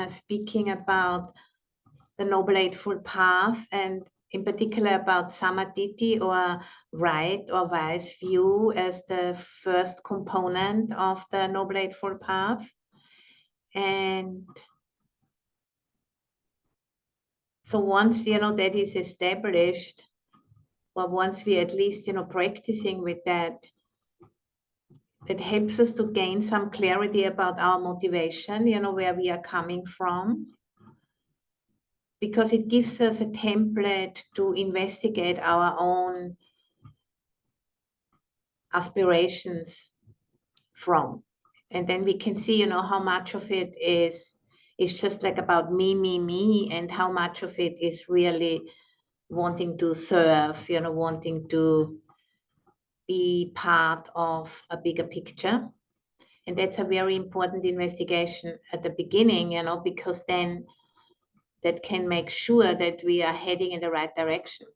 speaking about the Noble Eightfold Path, and in particular about Samadhi, or right or wise view, as the first component of the Noble Eightfold Path. And so once, that is established, or once we at least, practicing with that, that helps us to gain some clarity about our motivation, where we are coming from, because it gives us a template to investigate our own aspirations from. And then we can see, how much of it is just like about me, and how much of it is really wanting to serve, wanting to be part of a bigger picture. And that's a very important investigation at the beginning, because then that can make sure that we are heading in the right direction.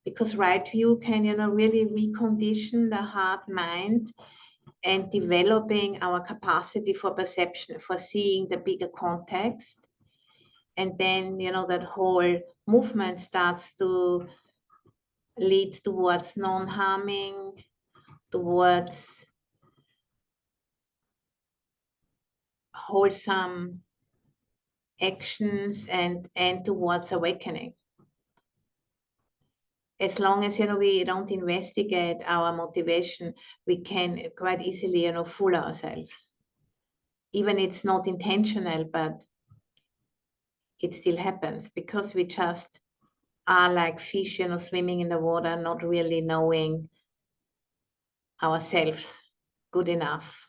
Because right view can, really recondition the heart mind and developing our capacity for perception, for seeing the bigger context. And then, that whole movement starts to lead towards non-harming, towards wholesome actions, and towards awakening. As long as, we don't investigate our motivation, we can quite easily, fool ourselves. Even it's not intentional, but it still happens, because we just are like fish, swimming in the water, not really knowing ourselves good enough.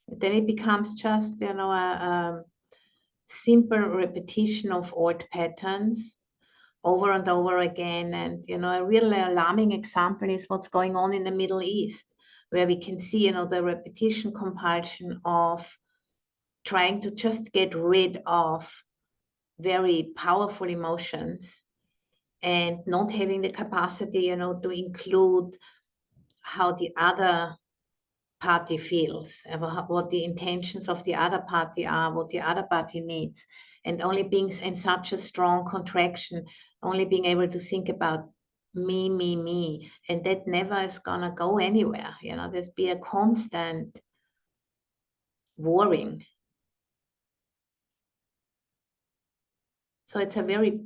Then it becomes just, a simple repetition of old patterns over and over again. And, a really alarming example is what's going on in the Middle East, where we can see, the repetition compulsion of trying to just get rid of very powerful emotions, and not having the capacity, to include how the other party feels, what the intentions of the other party are, what the other party needs, and only being in such a strong contraction, only being able to think about me, and that never is gonna go anywhere. There's be a constant warring. So it's a very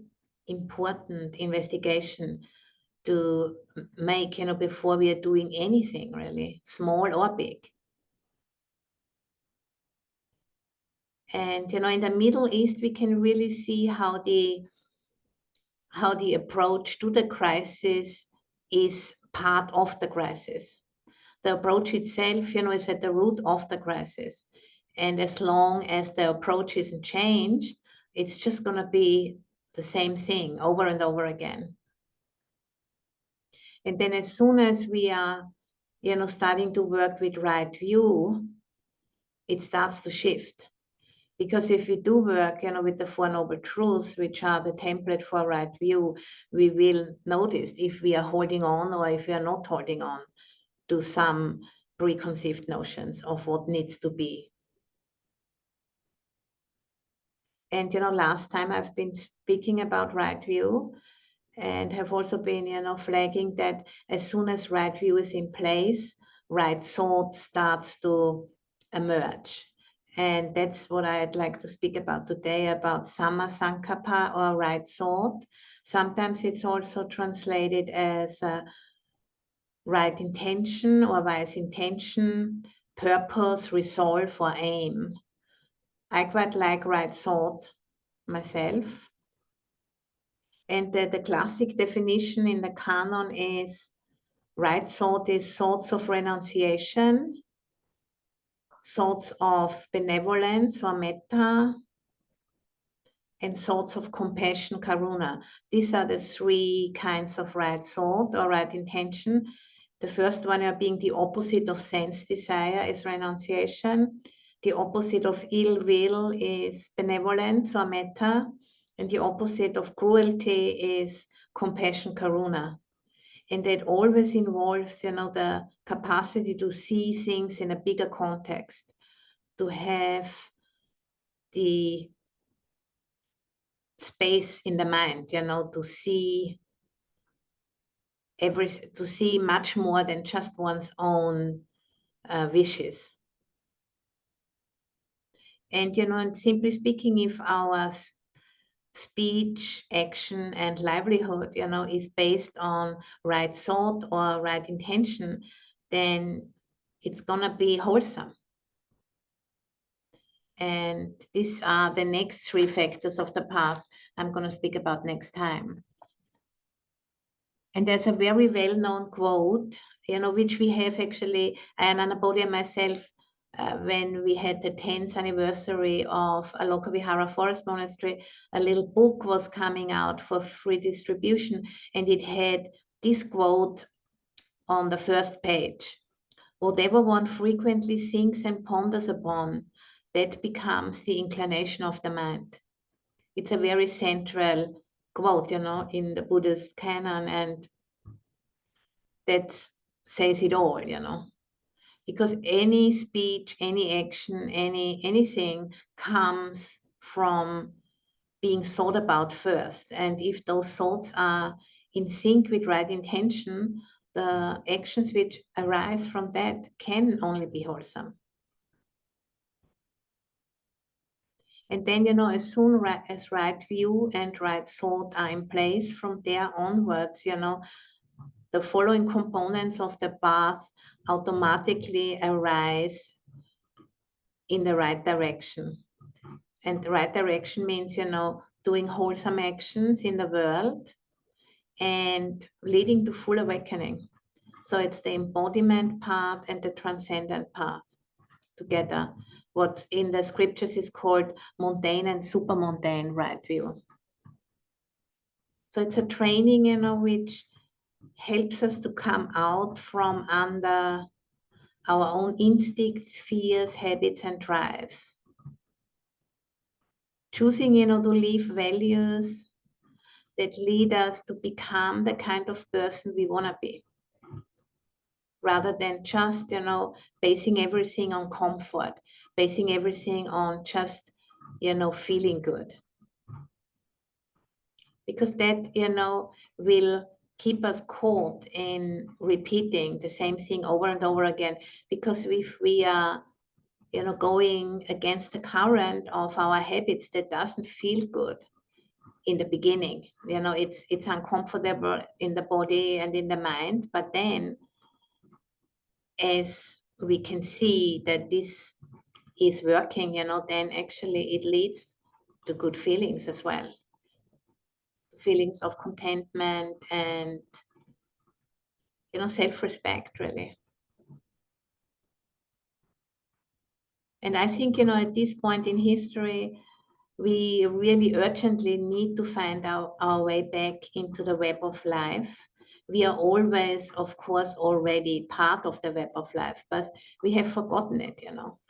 important investigation to make, before we are doing anything really, small or big. And, in the Middle East, we can really see how the approach to the crisis is part of the crisis. The approach itself, is at the root of the crisis. And as long as the approach isn't changed, it's just going to be the same thing over and over again. And then as soon as we are, starting to work with right view, it starts to shift. Because if we do work, with the Four Noble Truths, which are the template for right view, we will notice if we are holding on or if we are not holding on to some preconceived notions of what needs to be. And, last time I've been speaking about right view, and have also been, flagging that as soon as right view is in place, right thought starts to emerge. And that's what I'd like to speak about today, about Samma Sankappa, or right thought. Sometimes it's also translated as right intention or wise intention, purpose, resolve, or aim. I quite like right thought myself. And the classic definition in the canon is right thought is thoughts of renunciation, thoughts of benevolence or metta, and thoughts of compassion, karuna. These are the three kinds of right thought or right intention. The first one being the opposite of sense desire is renunciation. The opposite of ill will is benevolence or metta. And the opposite of cruelty is compassion, karuna. And that always involves, the capacity to see things in a bigger context, to have the space in the mind, to see to see much more than just one's own wishes. And, and simply speaking, if our speech, action, and livelihood, is based on right thought or right intention, then it's gonna be wholesome. And these are the next 3 factors of the path I'm gonna speak about next time. And there's a very well-known quote, which we have actually, Anna and myself, when we had the 10th anniversary of Aloka Vihara Forest Monastery, a little book was coming out for free distribution, and it had this quote on the first page: "Whatever one frequently thinks and ponders upon, that becomes the inclination of the mind." It's a very central quote, in the Buddhist canon, and that says it all, because any speech, any action, anything comes from being thought about first. And if those thoughts are in sync with right intention, the actions which arise from that can only be wholesome. And then, as soon as right view and right thought are in place, from there onwards, the following components of the path automatically arise in the right direction. And the right direction means, doing wholesome actions in the world and leading to full awakening. So it's the embodiment path and the transcendent path together. What in the scriptures is called mundane and supermundane right view. So it's a training, which helps us to come out from under our own instincts, fears, habits, and drives. Choosing, to live values that lead us to become the kind of person we want to be, rather than just, basing everything on comfort, basing everything on just, feeling good. Because that, will keep us caught in repeating the same thing over and over again. Because if we are, going against the current of our habits, that doesn't feel good in the beginning. It's uncomfortable in the body and in the mind, but then as we can see that this is working, then actually it leads to good feelings as well. Feelings of contentment and, self-respect, really. And I think, at this point in history, we really urgently need to find our way back into the web of life. We are always, of course, already part of the web of life, but we have forgotten it,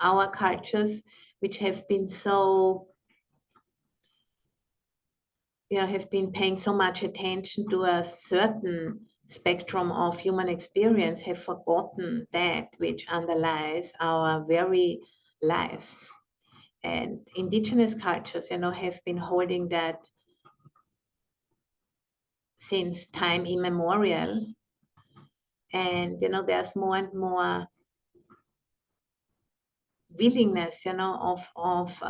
Our cultures, which have been so, have been paying so much attention to a certain spectrum of human experience, have forgotten that which underlies our very lives. And indigenous cultures, have been holding that since time immemorial. And, there's more and more willingness, of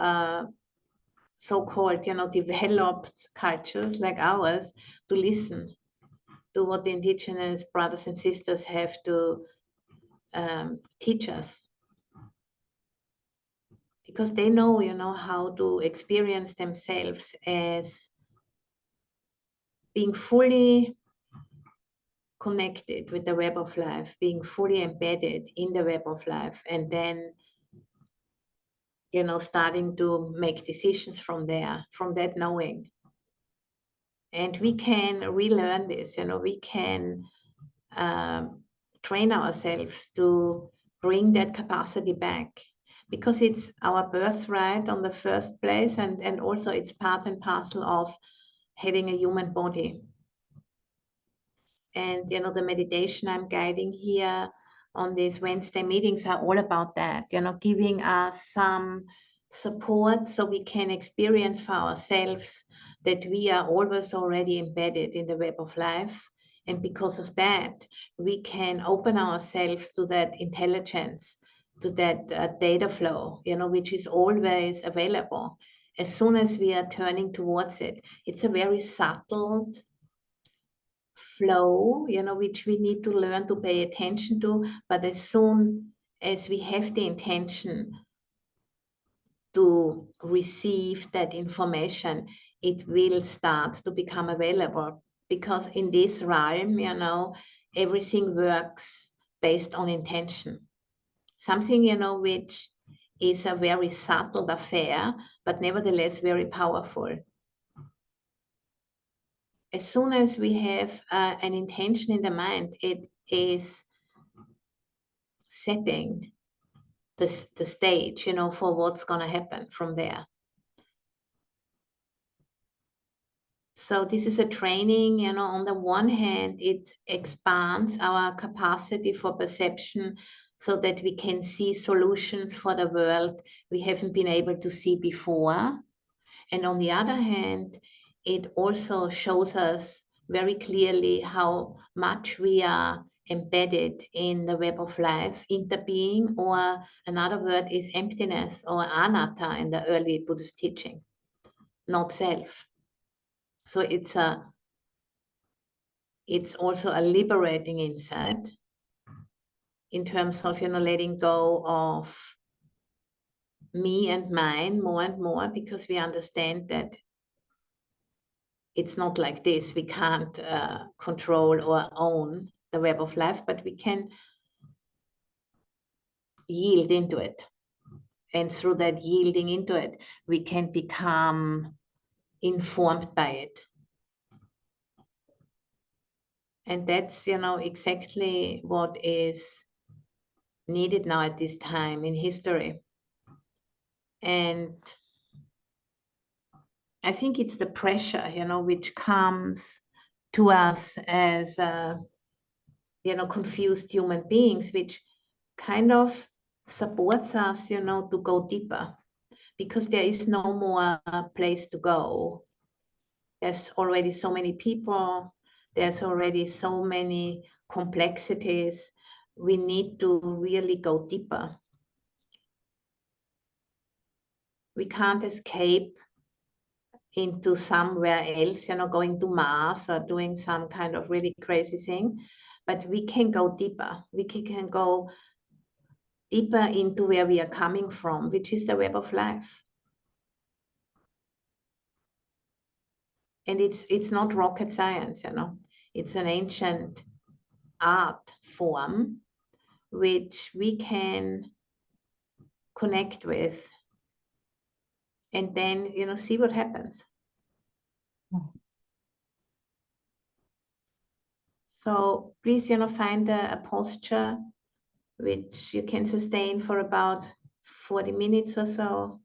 so-called, developed cultures like ours to listen to what the indigenous brothers and sisters have to teach us. Because they know, how to experience themselves as being fully connected with the web of life, being fully embedded in the web of life, and then, starting to make decisions from there, from that knowing. And we can relearn this, we can train ourselves to bring that capacity back, because it's our birthright on the first place, and also it's part and parcel of having a human body. And, the meditation I'm guiding here on these Wednesday meetings are all about that, giving us some support so we can experience for ourselves that we are always already embedded in the web of life. And because of that, we can open ourselves to that intelligence, to that data flow, which is always available. As soon as we are turning towards it, it's a very subtle flow, which we need to learn to pay attention to. But as soon as we have the intention to receive that information, it will start to become available. Because in this realm, everything works based on intention. Something, which is a very subtle affair, but nevertheless very powerful. As soon as we have an intention in the mind, it is setting the stage, for what's going to happen from there. So this is a training, on the one hand, it expands our capacity for perception so that we can see solutions for the world we haven't been able to see before. And on the other hand, it also shows us very clearly how much we are embedded in the web of life, interbeing, or another word is emptiness or anatta in the early Buddhist teaching, not self. So it's also a liberating insight in terms of, letting go of me and mine more and more, because we understand that it's not like this. We can't control or own the web of life, but we can yield into it. And through that yielding into it, we can become informed by it. And that's, exactly what is needed now at this time in history. And I think it's the pressure, which comes to us as, confused human beings, which kind of supports us, to go deeper, because there is no more place to go. There's already so many people. There's already so many complexities. We need to really go deeper. We can't escape into somewhere else, going to Mars or doing some kind of really crazy thing, but we can go deeper. We can go deeper into where we are coming from, which is the web of life. And it's not rocket science, it's an ancient art form which we can connect with and then, see what happens. So please, find a posture which you can sustain for about 40 minutes or so.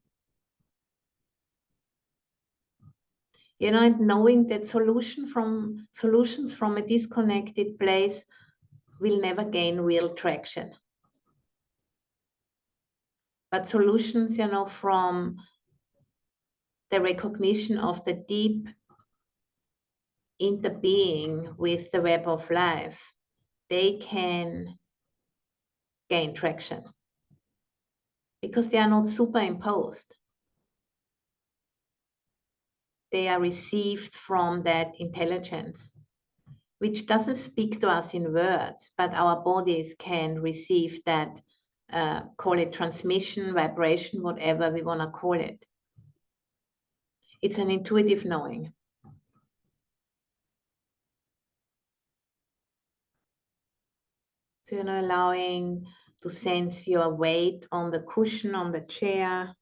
And knowing that solutions from a disconnected place will never gain real traction. But solutions, from the recognition of the deep interbeing with the web of life, they can gain traction because they are not superimposed. They are received from that intelligence, which doesn't speak to us in words, but our bodies can receive that, call it transmission, vibration, whatever we want to call it. It's an intuitive knowing. So, allowing to sense your weight on the cushion, on the chair.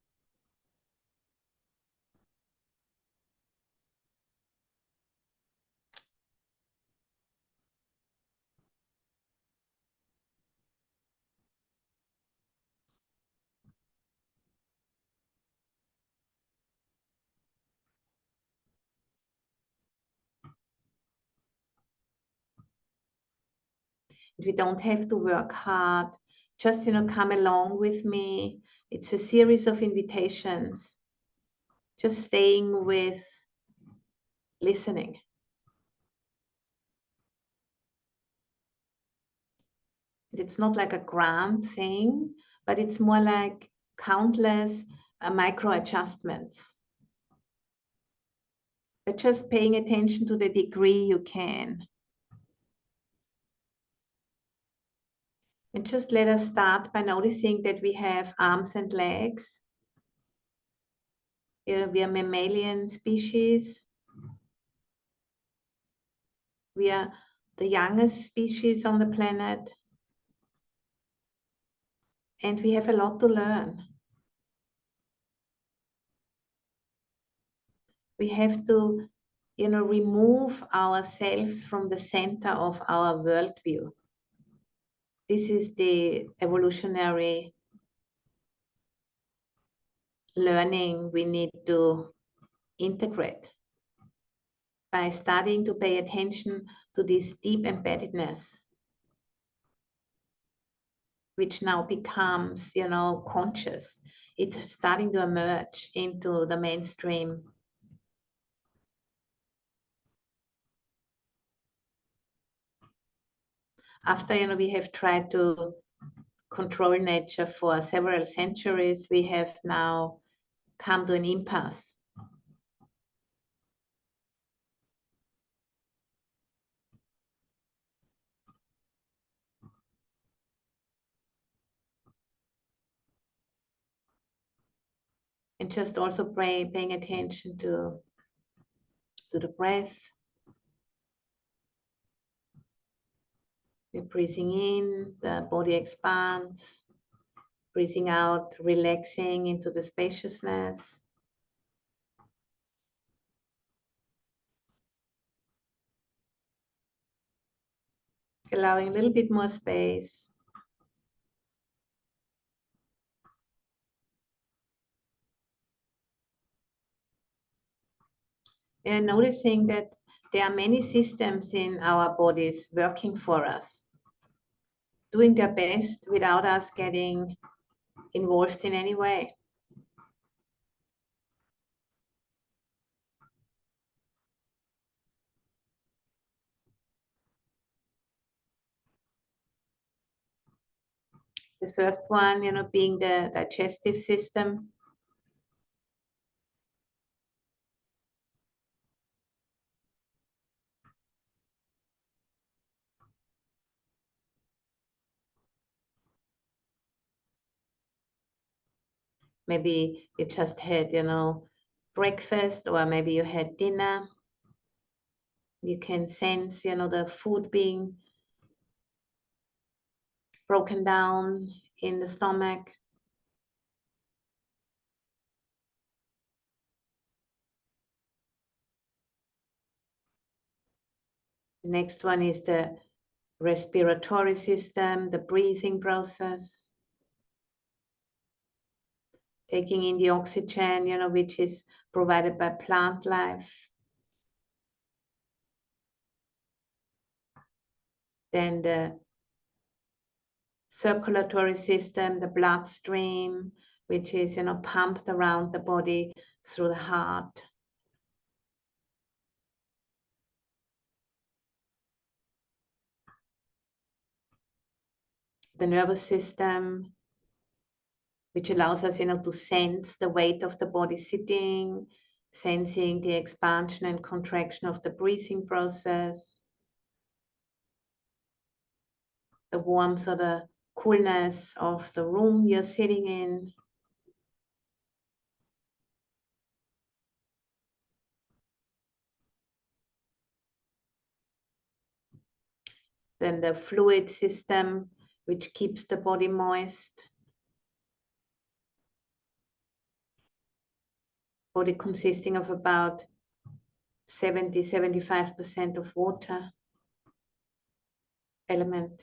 We don't have to work hard. Just, come along with me. It's a series of invitations. Just staying with listening. It's not like a grand thing, but it's more like countless micro adjustments. But just paying attention to the degree you can. And just let us start by noticing that we have arms and legs. We are mammalian species. We are the youngest species on the planet. And we have a lot to learn. We have to, remove ourselves from the center of our worldview. This is the evolutionary learning we need to integrate by starting to pay attention to this deep embeddedness, which now becomes, conscious. It's starting to emerge into the mainstream. After, we have tried to control nature for several centuries, we have now come to an impasse. And just also paying attention to the breath. The breathing in, the body expands. Breathing out, relaxing into the spaciousness. Allowing a little bit more space. And noticing that there are many systems in our bodies working for us, doing their best without us getting involved in any way. The first one, being the digestive system. Maybe you just had, breakfast, or maybe you had dinner. You can sense, the food being broken down in the stomach. The next one is the respiratory system, the breathing process. Taking in the oxygen, which is provided by plant life. Then the circulatory system, the bloodstream, which is, pumped around the body through the heart. The nervous system, which allows us, to sense the weight of the body sitting, sensing the expansion and contraction of the breathing process, the warmth or the coolness of the room you're sitting in. Then the fluid system, which keeps the body moist. Body consisting of about 70–75% of water element.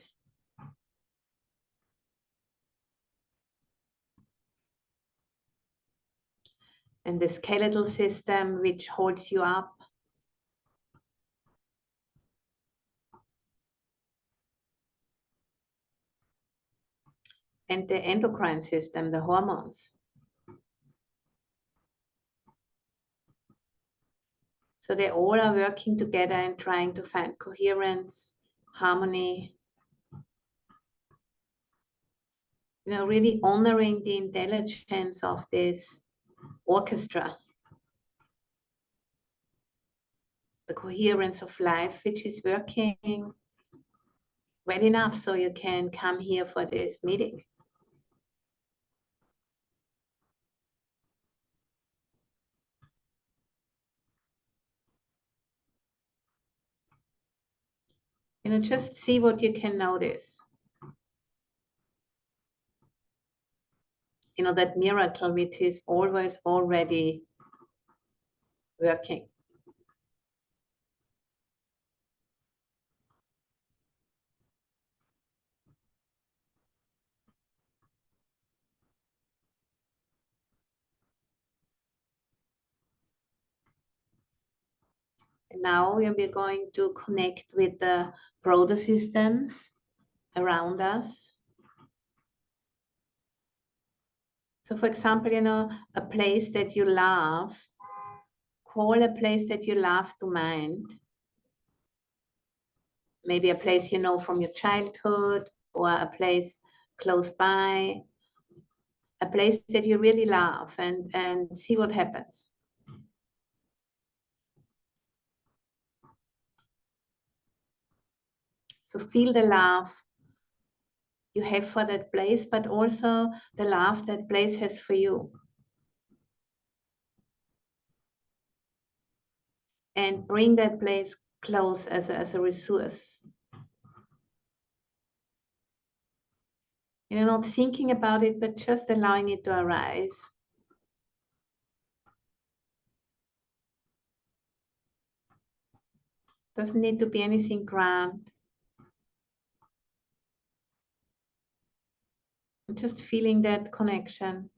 And the skeletal system, which holds you up. and the endocrine system, the hormones. So they all are working together and trying to find coherence, harmony, really honoring the intelligence of this orchestra, the coherence of life, which is working well enough so you can come here for this meeting. Just see what you can notice. That miracle which is always already working. And now we're going to connect with the broader systems around us. So for example, a place that you love, call a place that you love to mind. Maybe a place you know from your childhood, or a place close by, a place that you really love, and see what happens. So feel the love you have for that place, but also the love that place has for you. And bring that place close as a resource. Not thinking about it, but just allowing it to arise. Doesn't need to be anything grand. Just feeling that connection.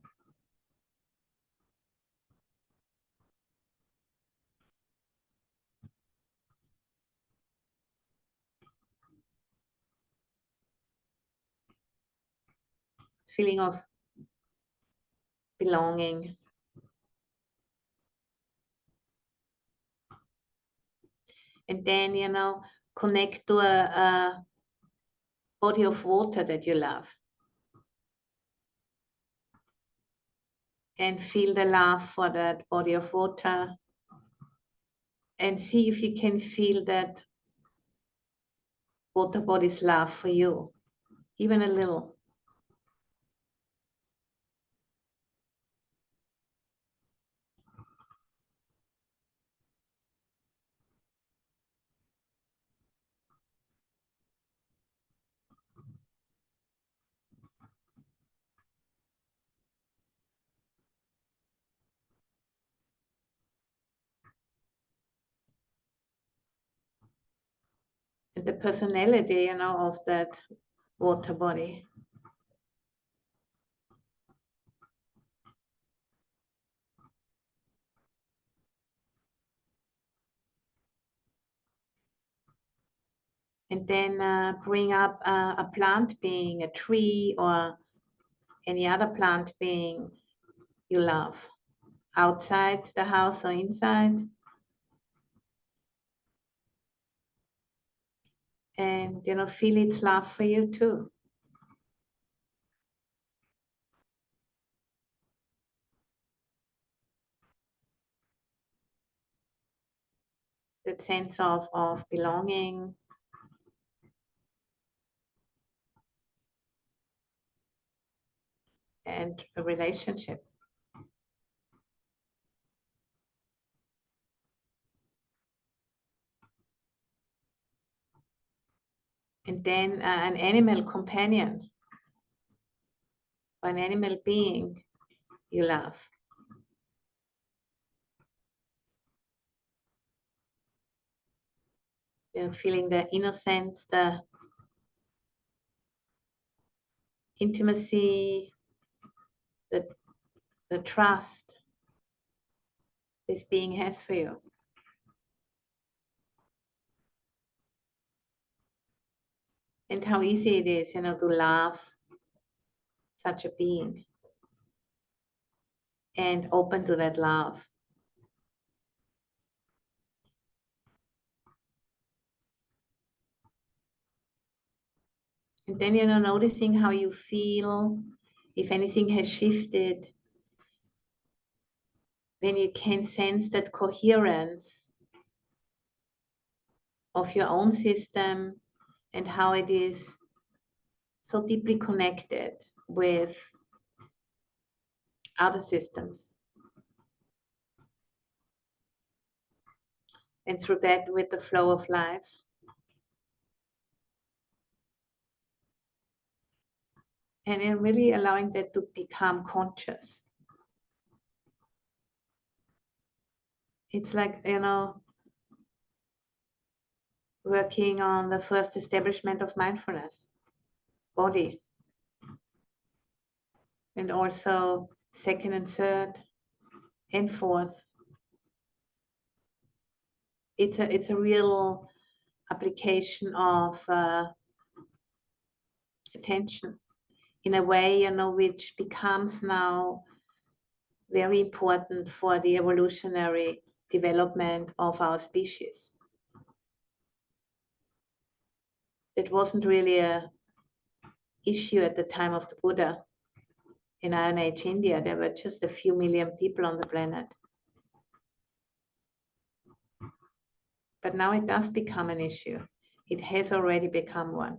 Feeling of belonging. And then, connect to a body of water that you love. And feel the love for that body of water. And see if you can feel that water body's love for you, even a little. And the personality, of that water body. And then bring up a plant being, a tree, or any other plant being you love, outside the house or inside. And, feel its love for you too. That sense of belonging. And a relationship. And then an animal companion, or an animal being you love. Feeling the innocence, the intimacy, the trust this being has for you. And how easy it is, to laugh such a being and open to that love. And then, noticing how you feel, if anything has shifted, when you can sense that coherence of your own system and how it is so deeply connected with other systems. And through that, with the flow of life. And then really allowing that to become conscious. It's like, working on the first establishment of mindfulness, body. And also second and third and fourth. It's a real application of attention in a way, which becomes now very important for the evolutionary development of our species. It wasn't really a issue at the time of the Buddha. In Iron Age India, there were just a few million people on the planet. But now it does become an issue. It has already become one.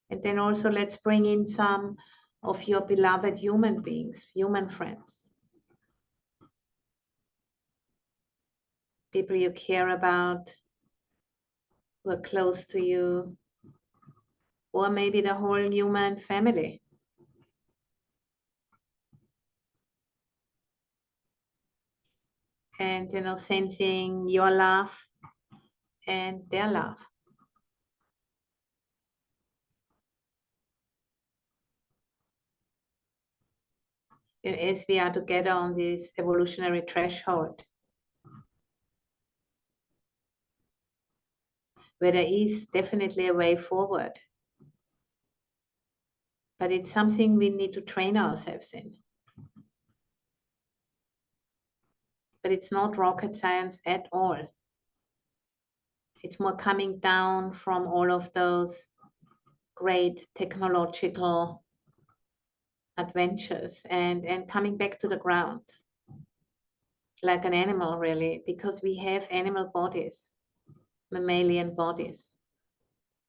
And then also let's bring in some of your beloved human beings, human friends. People you care about, who are close to you, or maybe the whole human family. And, sensing your love and their love. And as we are together on this evolutionary threshold, where there is definitely a way forward, but it's something we need to train ourselves in. But it's not rocket science at all. It's more coming down from all of those great technological adventures and coming back to the ground, like an animal really, because we have animal bodies, mammalian bodies.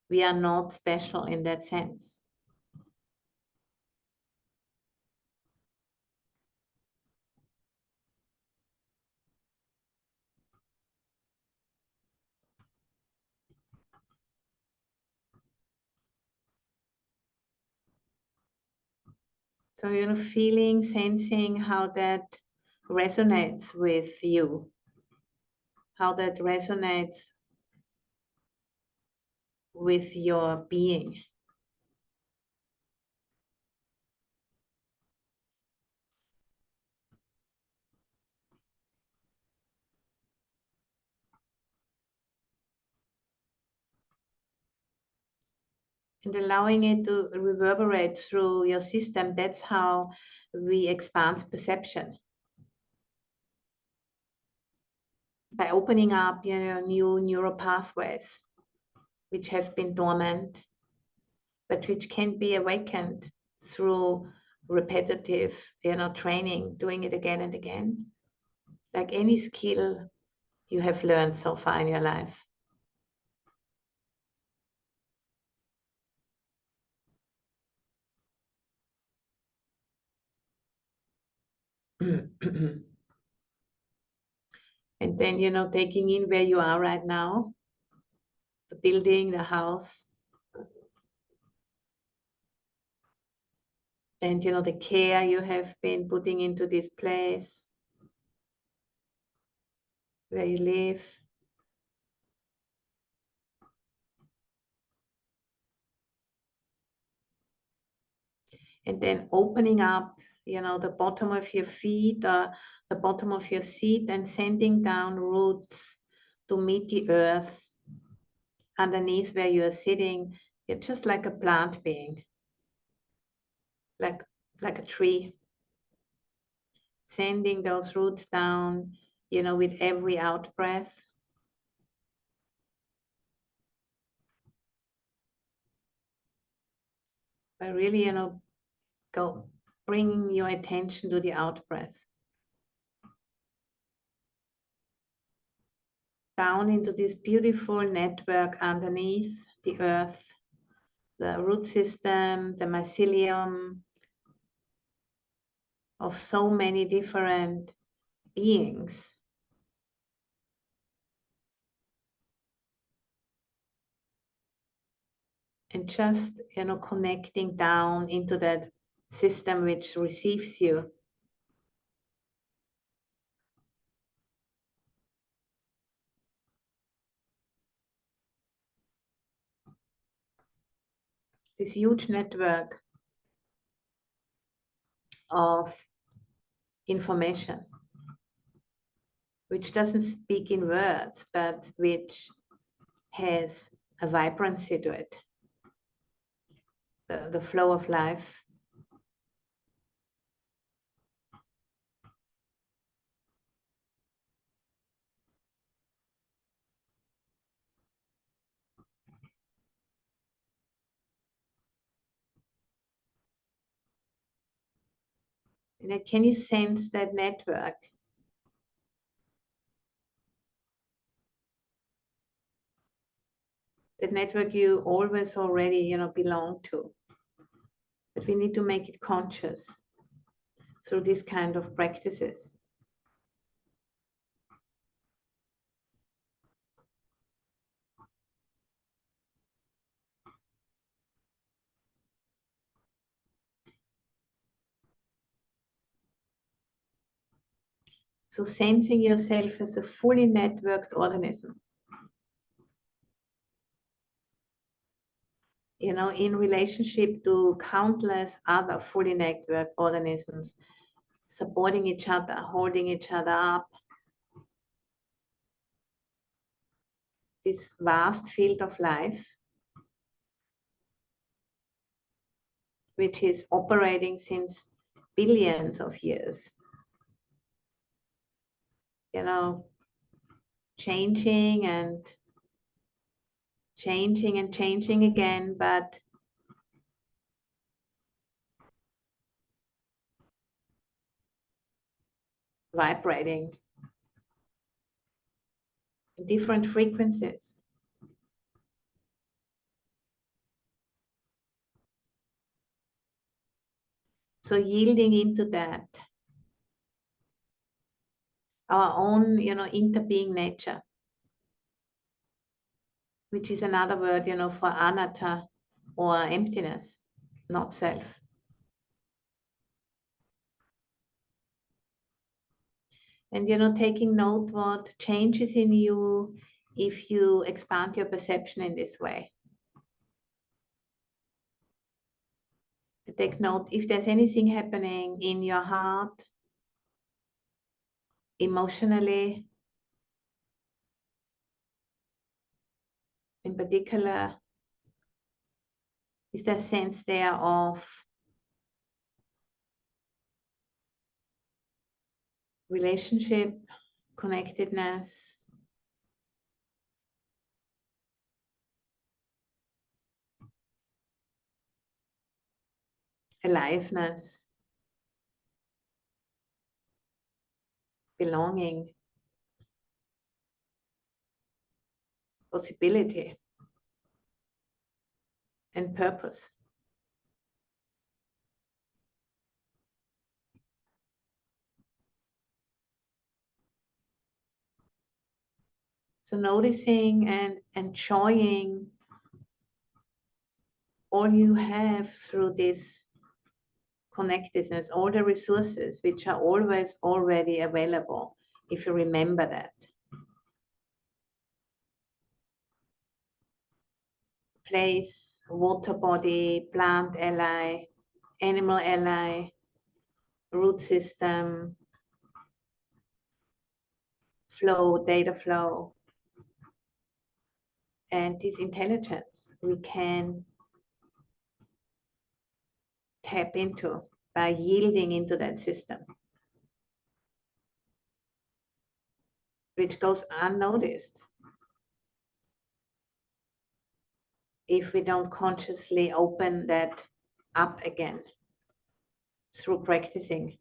We are not special in that sense. So, feeling, sensing how that resonates with you, how that resonates with your being. And allowing it to reverberate through your system, that's how we expand perception. By opening up, new neural pathways, which have been dormant, but which can be awakened through repetitive, training, doing it again and again. Like any skill you have learned so far in your life. And then, taking in where you are right now, the building, the house, and, the care you have been putting into this place, where you live. And then opening up, the bottom of your feet, the bottom of your seat and sending down roots to meet the earth underneath where you are sitting. You're just like a plant being, like a tree, sending those roots down, with every out breath. But really, go bringing your attention to the out breath. Down into this beautiful network underneath the earth, the root system, the mycelium of so many different beings. And just, connecting down into that system which receives you. This huge network of information, which doesn't speak in words, but which has a vibrancy to it, the flow of life. Can you sense that network? That network you always already, belong to. But we need to make it conscious through this kind of practices. So sensing yourself as a fully networked organism, in relationship to countless other fully networked organisms, supporting each other, holding each other up. This vast field of life, which is operating since billions of years, changing and changing and changing again, but vibrating in different frequencies. So yielding into that, our own, interbeing nature, which is another word, for anatta or emptiness, not self. And, taking note what changes in you if you expand your perception in this way. Take note if there's anything happening in your heart, emotionally, in particular. Is there a sense there of relationship, connectedness, aliveness, belonging, possibility, and purpose? So noticing and enjoying all you have through this connectedness, all the resources which are always already available, if you remember that. Place, water body, plant ally, animal ally, root system, flow, data flow, and this intelligence we can tap into by yielding into that system, which goes unnoticed if we don't consciously open that up again through practicing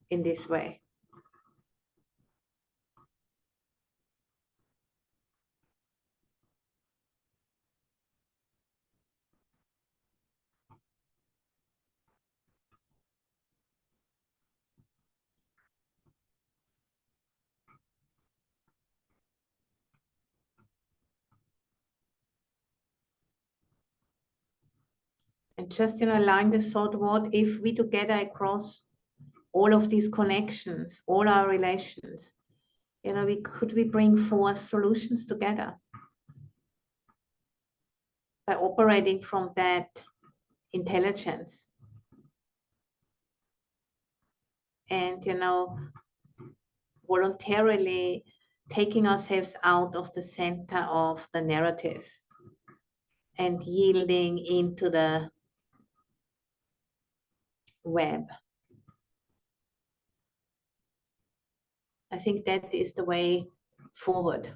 in this way. And just, allowing the thought, what if we together across all of these connections, all our relations, we bring forth solutions together by operating from that intelligence. And, voluntarily taking ourselves out of the center of the narrative and yielding into the web. I think that is the way forward.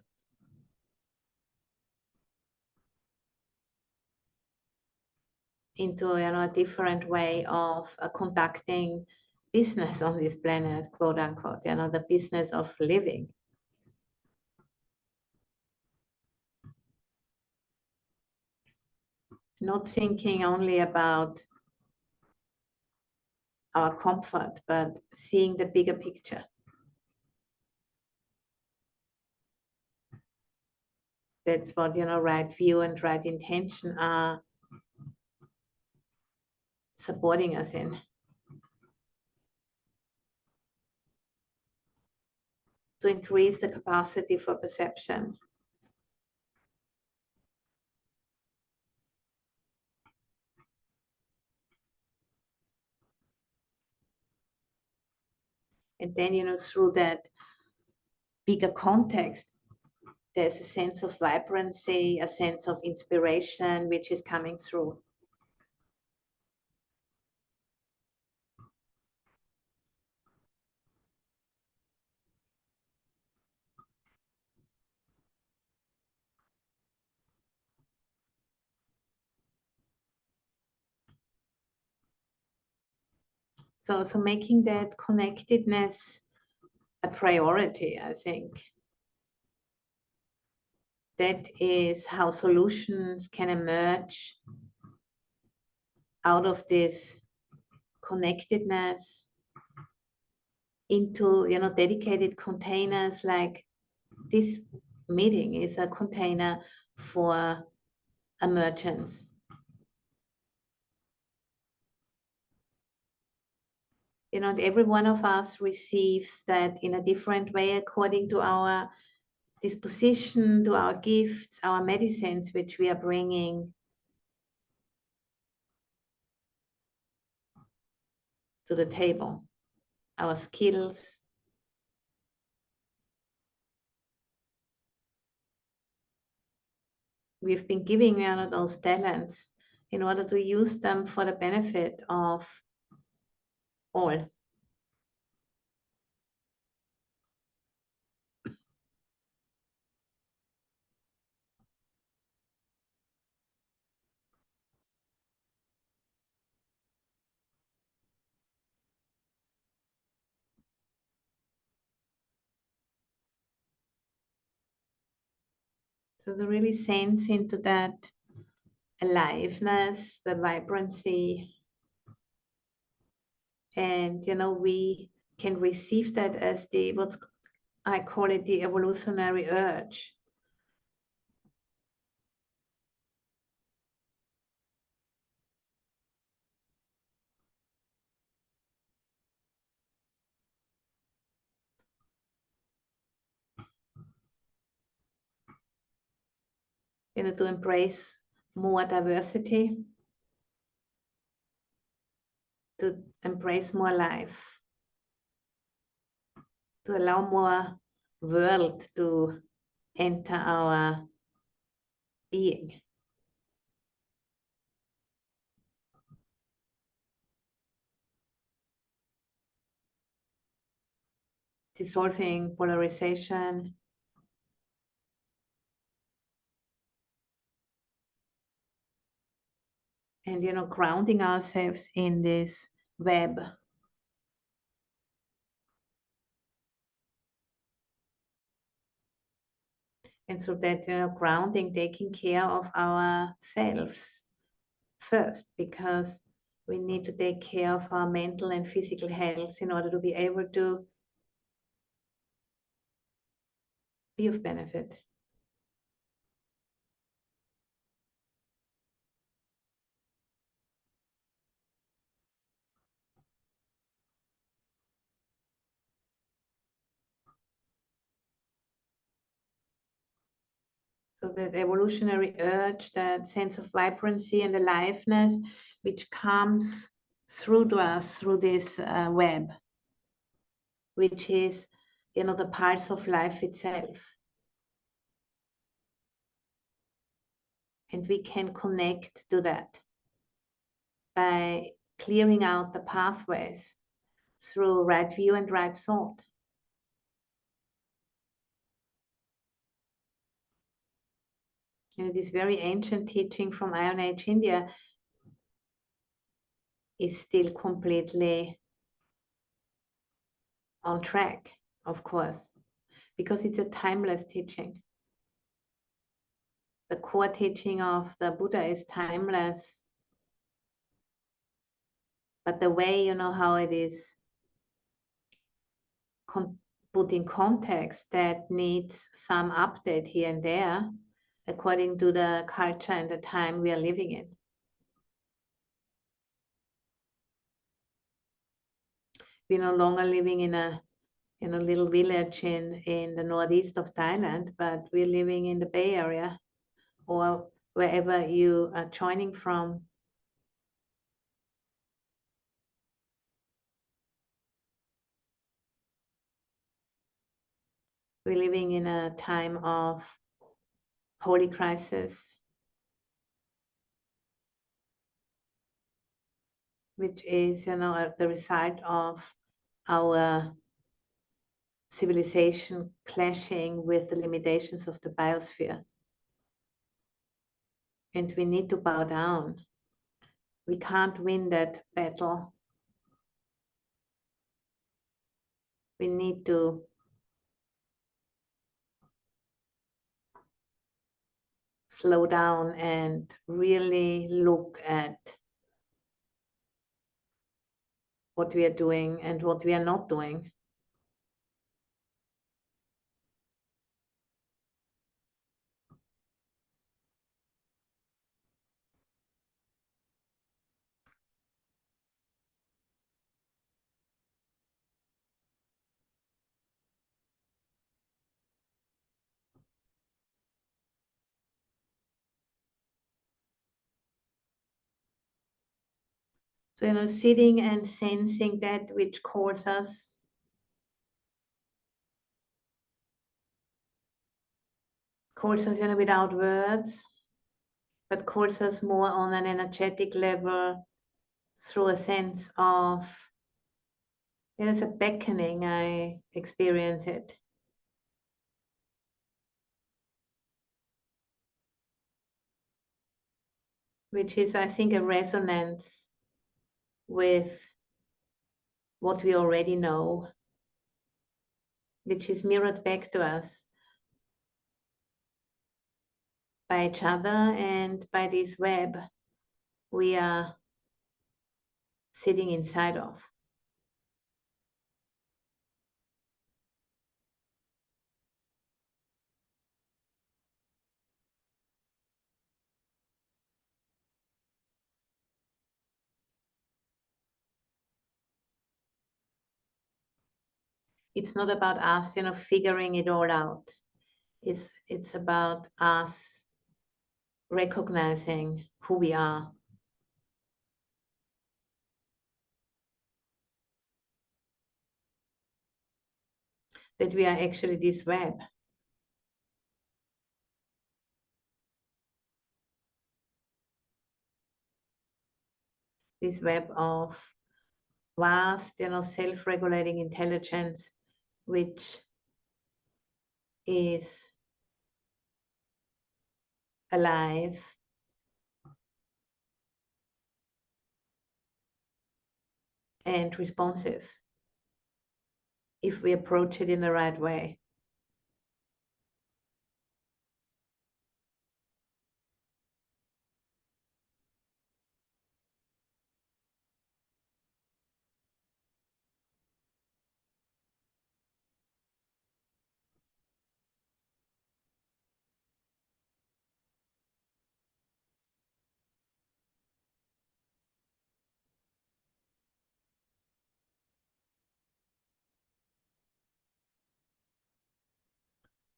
Into a different way of conducting business on this planet, quote unquote, the business of living. Not thinking only about our comfort, but seeing the bigger picture. That's what, right view and right intention are supporting us in. To increase the capacity for perception. And then, through that bigger context, there's a sense of vibrancy, a sense of inspiration, which is coming through. So making that connectedness a priority, I think. That is how solutions can emerge out of this connectedness into, dedicated containers. Like this meeting is a container for emergence. And every one of us receives that in a different way according to our disposition, to our gifts, our medicines, which we are bringing to the table, our skills. We've been giving those talents in order to use them for the benefit of all. So to really sense into that aliveness, the vibrancy, and we can receive that as what I call it, the evolutionary urge. To embrace more diversity, to embrace more life, to allow more world to enter our being. Dissolving polarization, and grounding ourselves in this web. And so that, grounding, taking care of ourselves first, because we need to take care of our mental and physical health in order to be able to be of benefit. So that evolutionary urge, that sense of vibrancy and aliveness, which comes through to us through this web, which is, the pulse of life itself. And we can connect to that by clearing out the pathways through right view and right thought. And this very ancient teaching from Iron Age India is still completely on track, of course, because it's a timeless teaching. The core teaching of the Buddha is timeless, but the way, how it is put in context, that needs some update here and there according to the culture and the time we are living in. We're no longer living in a little village in the northeast of Thailand, but we're living in the Bay Area or wherever you are joining from. We're living in a time of holy crisis, which is, the result of our civilization clashing with the limitations of the biosphere. And we need to bow down. We can't win that battle. We need to slow down and really look at what we are doing and what we are not doing. So, sitting and sensing that which calls us, without words, but calls us more on an energetic level through a sense of, there's a beckoning, I experience it. Which is, I think, a resonance with what we already know, which is mirrored back to us by each other and by this web we are sitting inside of. It's not about us, figuring it all out. It's about us recognizing who we are. that we are actually this web. This web of vast, self-regulating intelligence, which is alive and responsive if we approach it in the right way.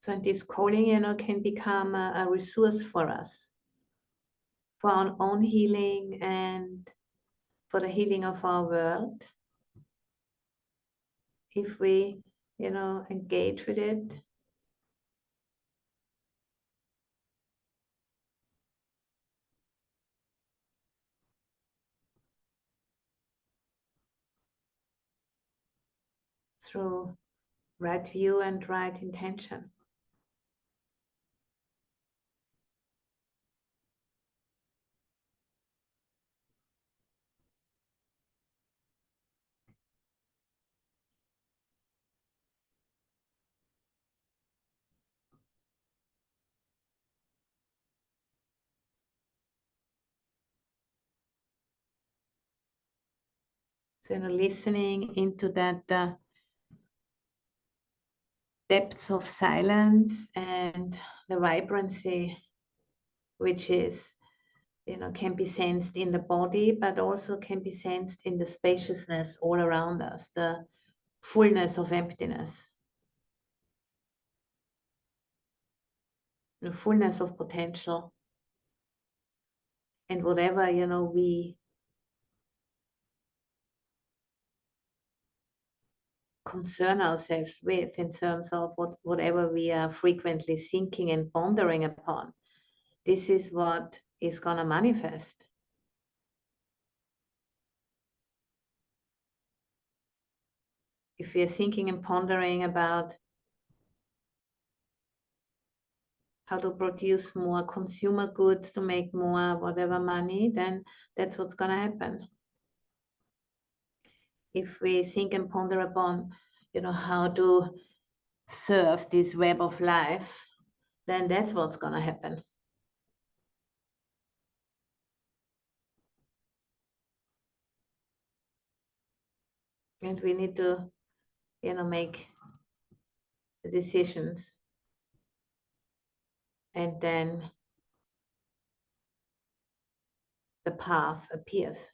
So this calling, can become a resource for us, for our own healing and for the healing of our world. If we, engage with it. Through right view and right intention. So, listening into that depth of silence and the vibrancy, which is, can be sensed in the body, but also can be sensed in the spaciousness all around us, the fullness of emptiness, the fullness of potential. And whatever, we concern ourselves with in terms of whatever we are frequently thinking and pondering upon, this is what is going to manifest. If we are thinking and pondering about how to produce more consumer goods to make more whatever money, then that's what's going to happen. If we think and ponder upon, how to serve this web of life, then that's what's going to happen. And we need to, make the decisions. And then the path appears.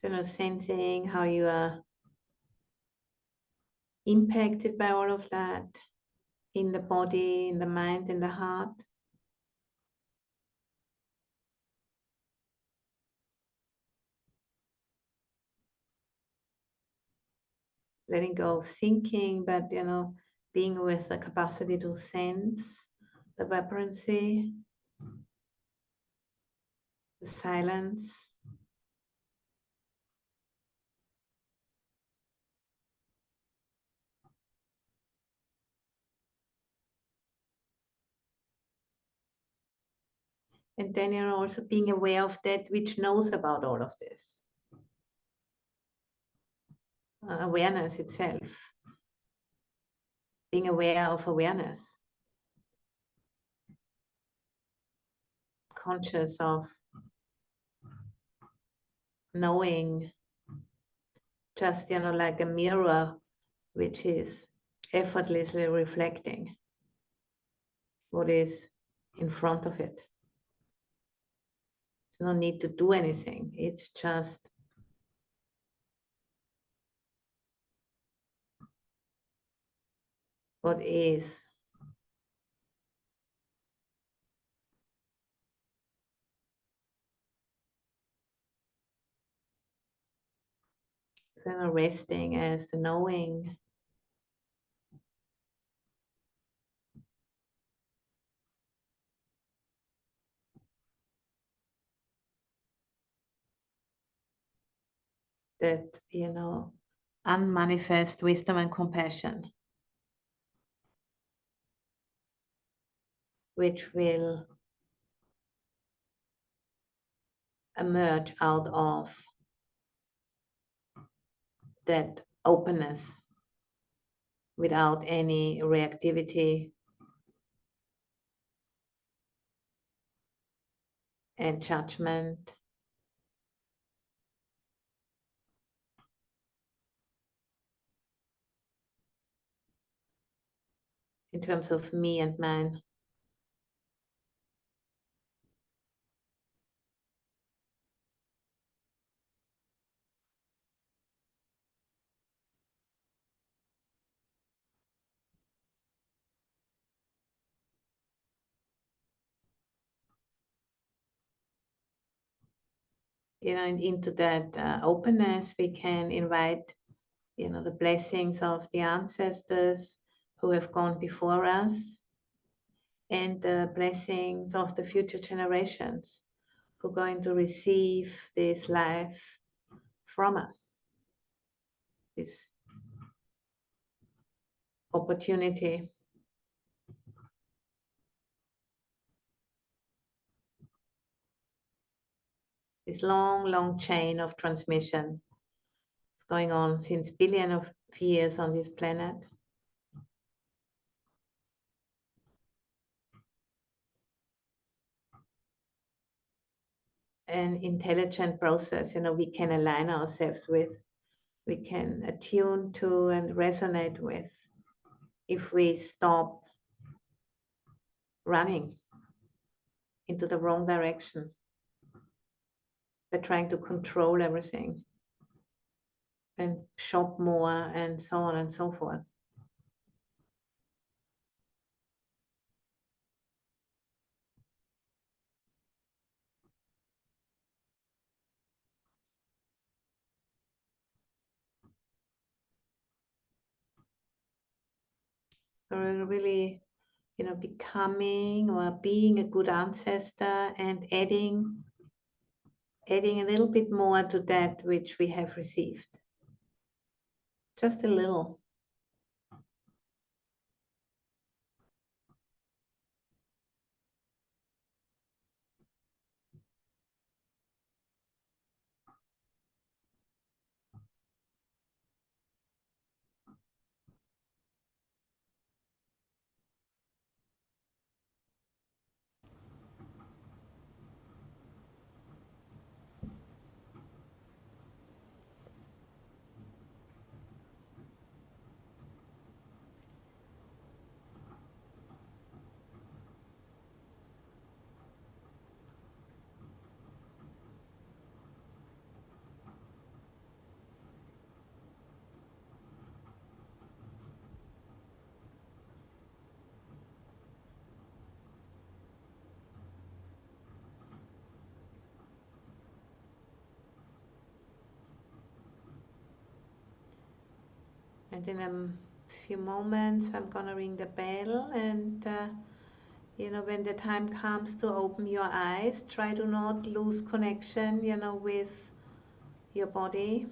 So, sensing how you are impacted by all of that in the body, in the mind, in the heart. Letting go of thinking, but being with the capacity to sense the vibrancy, the silence. And then also being aware of that which knows about all of this. Awareness itself. Being aware of awareness. conscious of knowing, just, like a mirror which is effortlessly reflecting what is in front of it. There's no need to do anything. It's just what is. So resting as the knowing. That, unmanifest wisdom and compassion, which will emerge out of that openness without any reactivity and judgment. In terms of me and mine. And into that openness, we can invite, the blessings of the ancestors who have gone before us, and the blessings of the future generations who are going to receive this life from us, this opportunity. This long, long chain of transmission is going on since billions of years on this planet. An intelligent process, we can align ourselves with, we can attune to and resonate with, if we stop running into the wrong direction by trying to control everything and shop more and so on and so forth. So really, becoming or being a good ancestor and adding a little bit more to that which we have received. Just a little. And in a few moments, I'm gonna ring the bell, and when the time comes to open your eyes, try to not lose connection, with your body.